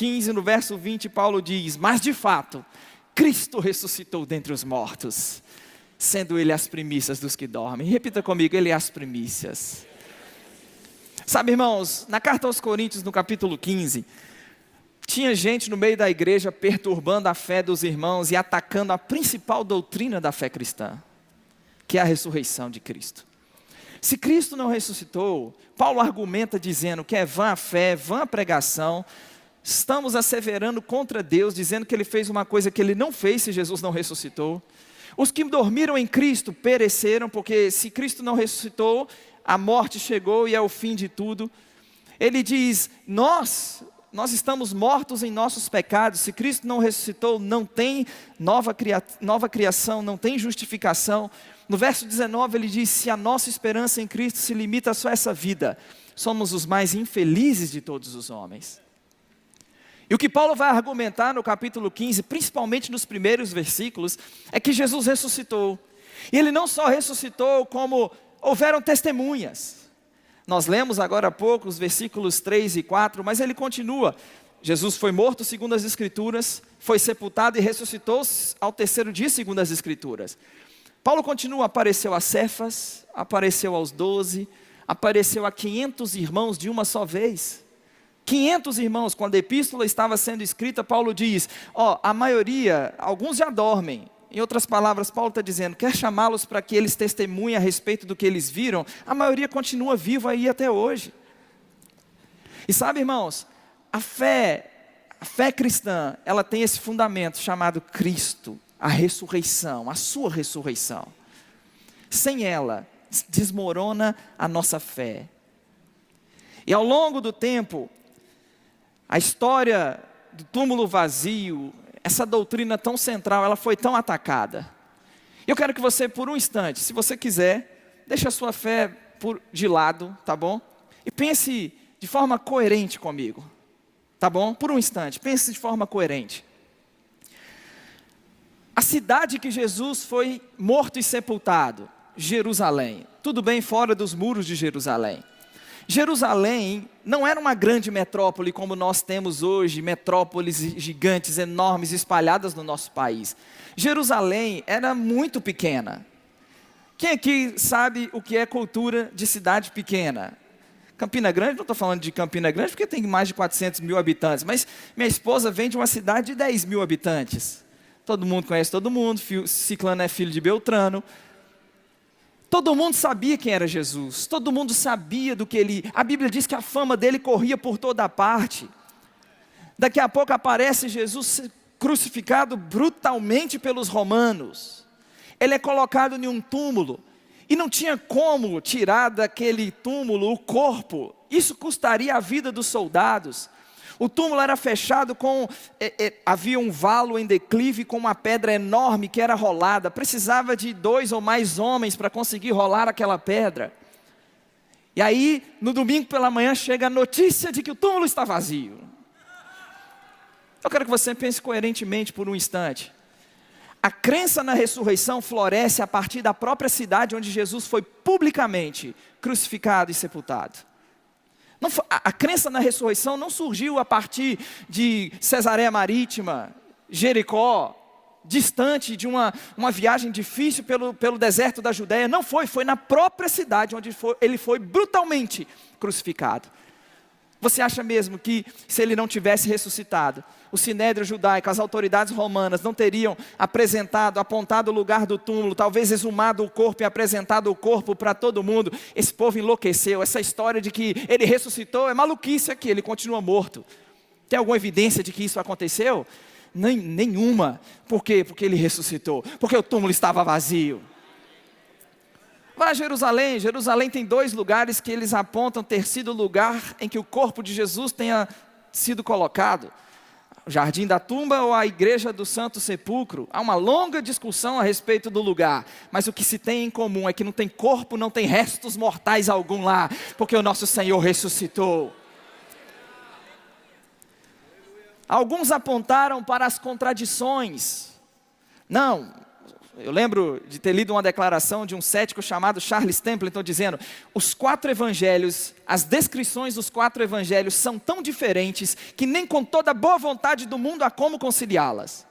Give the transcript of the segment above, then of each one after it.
15, no verso 20, Paulo diz: mas de fato, Cristo ressuscitou dentre os mortos, sendo Ele as primícias dos que dormem. Repita comigo: Ele é as primícias. Sabe, irmãos, na carta aos Coríntios, no capítulo 15, tinha gente no meio da igreja perturbando a fé dos irmãos e atacando a principal doutrina da fé cristã, que é a ressurreição de Cristo. Se Cristo não ressuscitou, Paulo argumenta dizendo que é vã a fé, vã a pregação. Estamos asseverando contra Deus, dizendo que Ele fez uma coisa que Ele não fez se Jesus não ressuscitou. Os que dormiram em Cristo pereceram, porque se Cristo não ressuscitou, a morte chegou e é o fim de tudo. Ele diz: nós estamos mortos em nossos pecados. Se Cristo não ressuscitou, não tem nova criação, não tem justificação. No verso 19 ele diz: se a nossa esperança em Cristo se limita só a essa vida, somos os mais infelizes de todos os homens. E o que Paulo vai argumentar no capítulo 15, principalmente nos primeiros versículos, é que Jesus ressuscitou. E Ele não só ressuscitou, como houveram testemunhas. Nós lemos agora há pouco os versículos 3 e 4, mas ele continua. Jesus foi morto segundo as Escrituras, foi sepultado e ressuscitou ao terceiro dia segundo as Escrituras. Paulo continua: apareceu a Cefas, apareceu aos 12, apareceu a 500 irmãos de uma só vez. 500 irmãos, quando a epístola estava sendo escrita, Paulo diz: a maioria, alguns já dormem. Em outras palavras, Paulo está dizendo: quer chamá-los para que eles testemunhem a respeito do que eles viram? A maioria continua viva aí até hoje. E sabe, irmãos, a fé cristã, ela tem esse fundamento chamado Cristo, a ressurreição, a sua ressurreição. Sem ela, desmorona a nossa fé. E ao longo do tempo, a história do túmulo vazio, essa doutrina tão central, ela foi tão atacada. Eu quero que você, por um instante, se você quiser, deixe a sua fé de lado, tá bom? E pense de forma coerente comigo, tá bom? Por um instante, pense de forma coerente. A cidade que Jesus foi morto e sepultado, Jerusalém. Tudo bem fora dos muros de Jerusalém. Jerusalém não era uma grande metrópole como nós temos hoje, metrópoles gigantes, enormes, espalhadas no nosso país. Jerusalém era muito pequena. Quem aqui sabe o que é cultura de cidade pequena? Campina Grande, não estou falando de Campina Grande porque tem mais de 400 mil habitantes, mas minha esposa vem de uma cidade de 10 mil habitantes. Todo mundo conhece todo mundo, Ciclano é filho de Beltrano. Todo mundo sabia quem era Jesus, todo mundo sabia do que ele... A Bíblia diz que a fama dele corria por toda parte. Daqui a pouco aparece Jesus crucificado brutalmente pelos romanos. Ele é colocado em um túmulo, e não tinha como tirar daquele túmulo o corpo. Isso custaria a vida dos soldados. O túmulo era fechado havia um valo em declive com uma pedra enorme que era rolada. Precisava de 2 ou mais homens para conseguir rolar aquela pedra. E aí, no domingo pela manhã, chega a notícia de que o túmulo está vazio. Eu quero que você pense coerentemente por um instante. A crença na ressurreição floresce a partir da própria cidade onde Jesus foi publicamente crucificado e sepultado. A crença na ressurreição não surgiu a partir de Cesareia Marítima, Jericó, distante de uma viagem difícil pelo deserto da Judéia. Não foi na própria cidade onde ele foi brutalmente crucificado. Você acha mesmo que se ele não tivesse ressuscitado, o sinédrio judaico, as autoridades romanas não teriam apontado o lugar do túmulo, talvez exumado o corpo e apresentado o corpo para todo mundo? Esse povo enlouqueceu. Essa história de que ele ressuscitou é maluquice aqui, ele continua morto. Tem alguma evidência de que isso aconteceu? Nenhuma. Por quê? Porque ele ressuscitou, porque o túmulo estava vazio. Vá a Jerusalém. Jerusalém tem 2 lugares que eles apontam ter sido o lugar em que o corpo de Jesus tenha sido colocado: o Jardim da Tumba ou a Igreja do Santo Sepulcro. Há uma longa discussão a respeito do lugar, mas o que se tem em comum é que não tem corpo, não tem restos mortais algum lá, porque o nosso Senhor ressuscitou. Alguns apontaram para as contradições. Não, Eu lembro de ter lido uma declaração de um cético chamado Charles Templeton dizendo: os 4 evangelhos, as descrições dos 4 evangelhos são tão diferentes que nem com toda a boa vontade do mundo há como conciliá-las.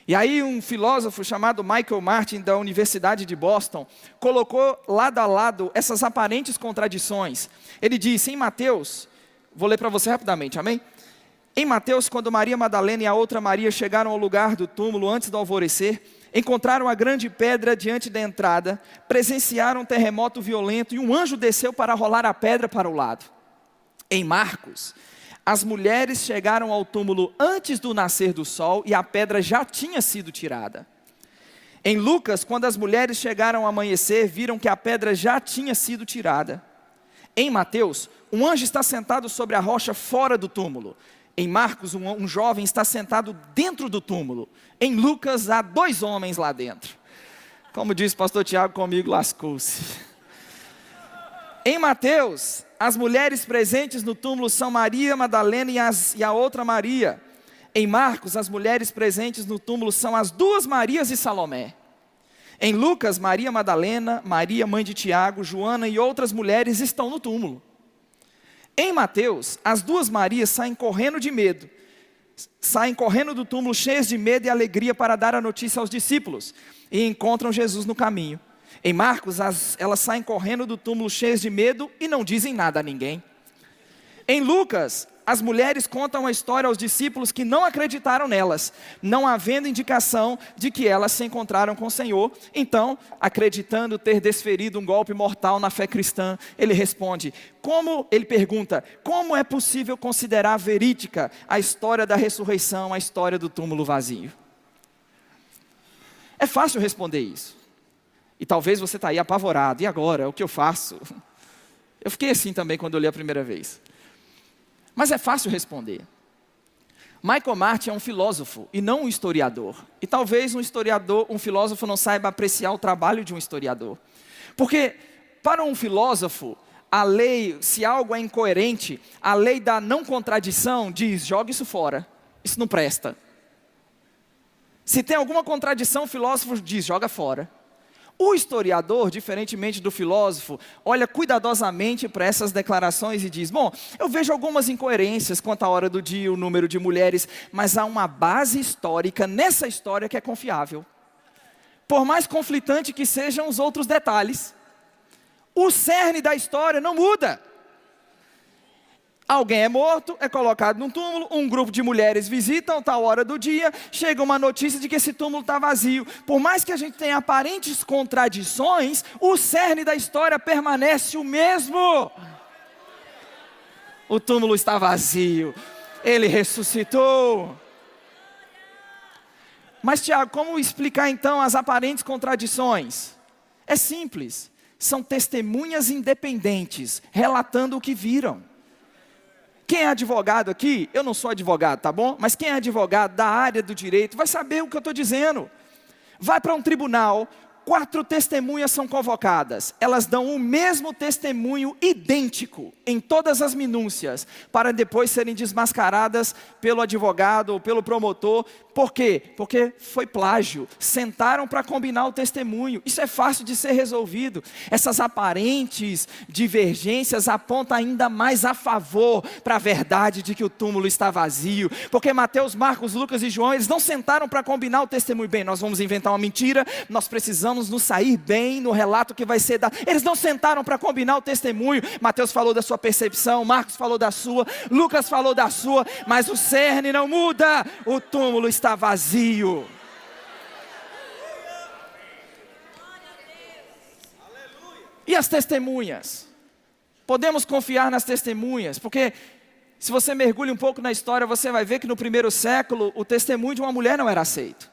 E aí um filósofo chamado Michael Martin, da Universidade de Boston, colocou lado a lado essas aparentes contradições. Ele disse em Mateus, vou ler para você rapidamente, amém? Em Mateus, quando Maria Madalena e a outra Maria chegaram ao lugar do túmulo antes do alvorecer, encontraram a grande pedra diante da entrada, presenciaram um terremoto violento e um anjo desceu para rolar a pedra para o lado. Em Marcos, as mulheres chegaram ao túmulo antes do nascer do sol e a pedra já tinha sido tirada. Em Lucas, quando as mulheres chegaram ao amanhecer, viram que a pedra já tinha sido tirada. Em Mateus, um anjo está sentado sobre a rocha fora do túmulo. Em Marcos, um jovem está sentado dentro do túmulo. Em Lucas, há 2 homens lá dentro. Como disse o pastor Tiago, comigo lascou-se. Em Mateus, as mulheres presentes no túmulo são Maria Madalena e a outra Maria. Em Marcos, as mulheres presentes no túmulo são as 2 Marias e Salomé. Em Lucas, Maria Madalena, Maria mãe de Tiago, Joana e outras mulheres estão no túmulo. Em Mateus, as 2 Marias saem correndo de medo. Saem correndo do túmulo cheias de medo e alegria para dar a notícia aos discípulos. E encontram Jesus no caminho. Em Marcos, elas saem correndo do túmulo cheias de medo e não dizem nada a ninguém. Em Lucas, as mulheres contam a história aos discípulos que não acreditaram nelas, não havendo indicação de que elas se encontraram com o Senhor. Então, acreditando ter desferido um golpe mortal na fé cristã, ele pergunta, como é possível considerar verídica a história da ressurreição, a história do túmulo vazio? É fácil responder isso. E talvez você está aí apavorado, e agora, o que eu faço? Eu fiquei assim também quando eu li a primeira vez. Mas é fácil responder. Michael Martin é um filósofo e não um historiador. E talvez um filósofo não saiba apreciar o trabalho de um historiador. Porque para um filósofo, a lei, se algo é incoerente, a lei da não contradição diz, joga isso fora, isso não presta. Se tem alguma contradição, o filósofo diz, joga fora. O historiador, diferentemente do filósofo, olha cuidadosamente para essas declarações e diz, bom, eu vejo algumas incoerências quanto à hora do dia, o número de mulheres, mas há uma base histórica nessa história que é confiável. Por mais conflitante que sejam os outros detalhes, o cerne da história não muda. Alguém é morto, é colocado num túmulo, um grupo de mulheres visitam tal hora do dia, chega uma notícia de que esse túmulo está vazio. Por mais que a gente tenha aparentes contradições, o cerne da história permanece o mesmo. O túmulo está vazio, ele ressuscitou. Mas Tiago, como explicar então as aparentes contradições? É simples, são testemunhas independentes, relatando o que viram. Quem é advogado aqui, eu não sou advogado, tá bom? Mas quem é advogado da área do direito vai saber o que eu estou dizendo. Vai para um tribunal, 4 testemunhas são convocadas. Elas dão o mesmo testemunho idêntico em todas as minúcias, para depois serem desmascaradas pelo advogado ou pelo promotor. Por quê? Porque foi plágio. Sentaram para combinar o testemunho. Isso é fácil de ser resolvido. Essas aparentes divergências apontam ainda mais a favor para a verdade de que o túmulo está vazio. Porque Mateus, Marcos, Lucas e João, eles não sentaram para combinar o testemunho. Bem, nós vamos inventar uma mentira, nós precisamos nos sair bem no relato que vai ser dado. Eles não sentaram para combinar o testemunho. Mateus falou da sua percepção, Marcos falou da sua, Lucas falou da sua, mas o cerne não muda. O túmulo está vazio. E as testemunhas? Podemos confiar nas testemunhas, porque se você mergulha um pouco na história, você vai ver que no primeiro século, o testemunho de uma mulher não era aceito.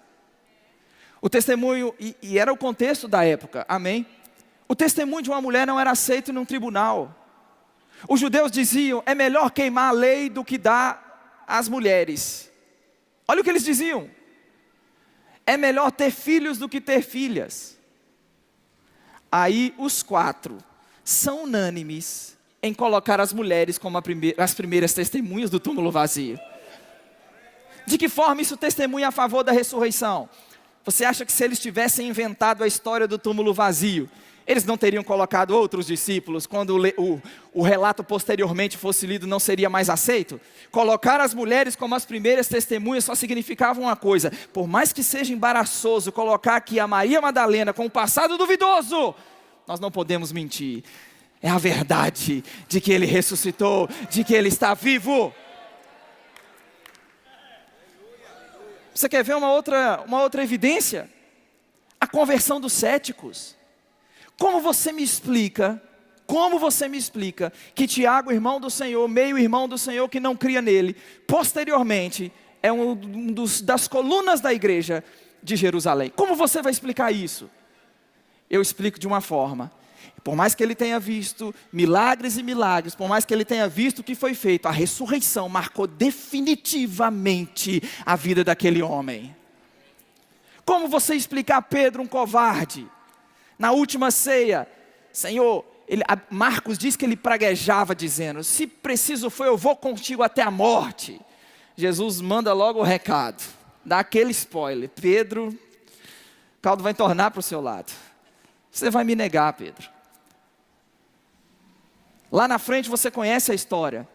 O testemunho, e era o contexto da época, amém? O testemunho de uma mulher não era aceito num tribunal. Os judeus diziam, é melhor queimar a lei do que dar às mulheres. Olha o que eles diziam. É melhor ter filhos do que ter filhas. Aí os 4 são unânimes em colocar as mulheres como as primeiras testemunhas do túmulo vazio. De que forma isso testemunha a favor da ressurreição? Você acha que se eles tivessem inventado a história do túmulo vazio, eles não teriam colocado outros discípulos? Quando o relato posteriormente fosse lido, não seria mais aceito? Colocar as mulheres como as primeiras testemunhas só significava uma coisa: por mais que seja embaraçoso colocar aqui a Maria Madalena com um passado duvidoso, nós não podemos mentir. É a verdade de que Ele ressuscitou, de que Ele está vivo. Você quer ver uma outra evidência? A conversão dos céticos. Como você me explica que Tiago, irmão do Senhor, meio-irmão do Senhor que não cria nele, posteriormente é das colunas da igreja de Jerusalém? Como você vai explicar isso? Eu explico de uma forma: por mais que ele tenha visto milagres e milagres, por mais que ele tenha visto o que foi feito, a ressurreição marcou definitivamente a vida daquele homem. Como você explicar Pedro, um covarde? Na última ceia, Senhor, Marcos diz que ele praguejava dizendo: se preciso for, eu vou contigo até a morte. Jesus manda logo o recado, dá aquele spoiler: Pedro, o caldo vai tornar para o seu lado. Você vai me negar, Pedro. Lá na frente você conhece a história.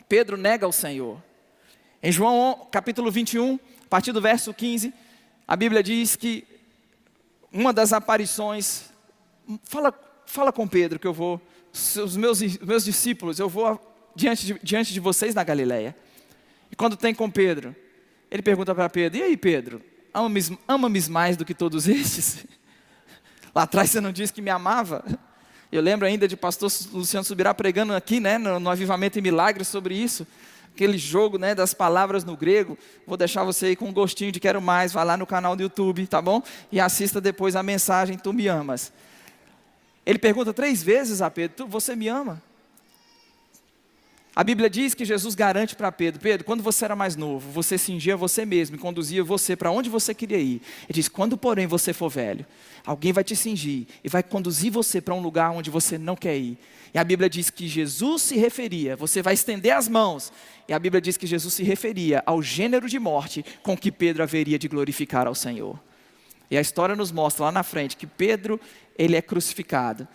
Pedro nega o Senhor. Em João capítulo 21, a partir do verso 15, a Bíblia diz que uma das aparições, fala com Pedro que eu vou, os meus discípulos, eu vou diante de vocês na Galileia. E quando tem com Pedro, ele pergunta para Pedro: e aí, Pedro, ama-me mais do que todos estes? Lá atrás você não disse que me amava? Eu lembro ainda de pastor Luciano Subirá pregando aqui, né, no Avivamento e Milagres sobre isso. Aquele jogo, né, das palavras no grego. Vou deixar você aí com um gostinho de quero mais. Vai lá no canal do YouTube, tá bom? E assista depois a mensagem: tu me amas. Ele pergunta 3 vezes a Pedro: você me ama? A Bíblia diz que Jesus garante para Pedro: Pedro, quando você era mais novo, você cingia você mesmo e conduzia você para onde você queria ir. Ele diz: quando porém você for velho, alguém vai te cingir e vai conduzir você para um lugar onde você não quer ir. E a Bíblia diz que Jesus se referia, você vai estender as mãos, e a Bíblia diz que Jesus se referia ao gênero de morte com que Pedro haveria de glorificar ao Senhor. E a história nos mostra lá na frente que Pedro, ele é crucificado.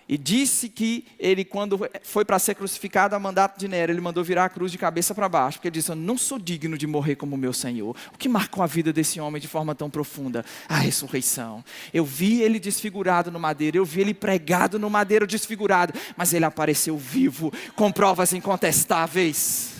E disse que ele, quando foi para ser crucificado a mandato de Nero, ele mandou virar a cruz de cabeça para baixo, porque ele disse: eu não sou digno de morrer como meu Senhor. O que marcou a vida desse homem de forma tão profunda? A ressurreição. Eu vi ele desfigurado no madeiro, eu vi ele pregado no madeiro desfigurado, mas ele apareceu vivo, com provas incontestáveis.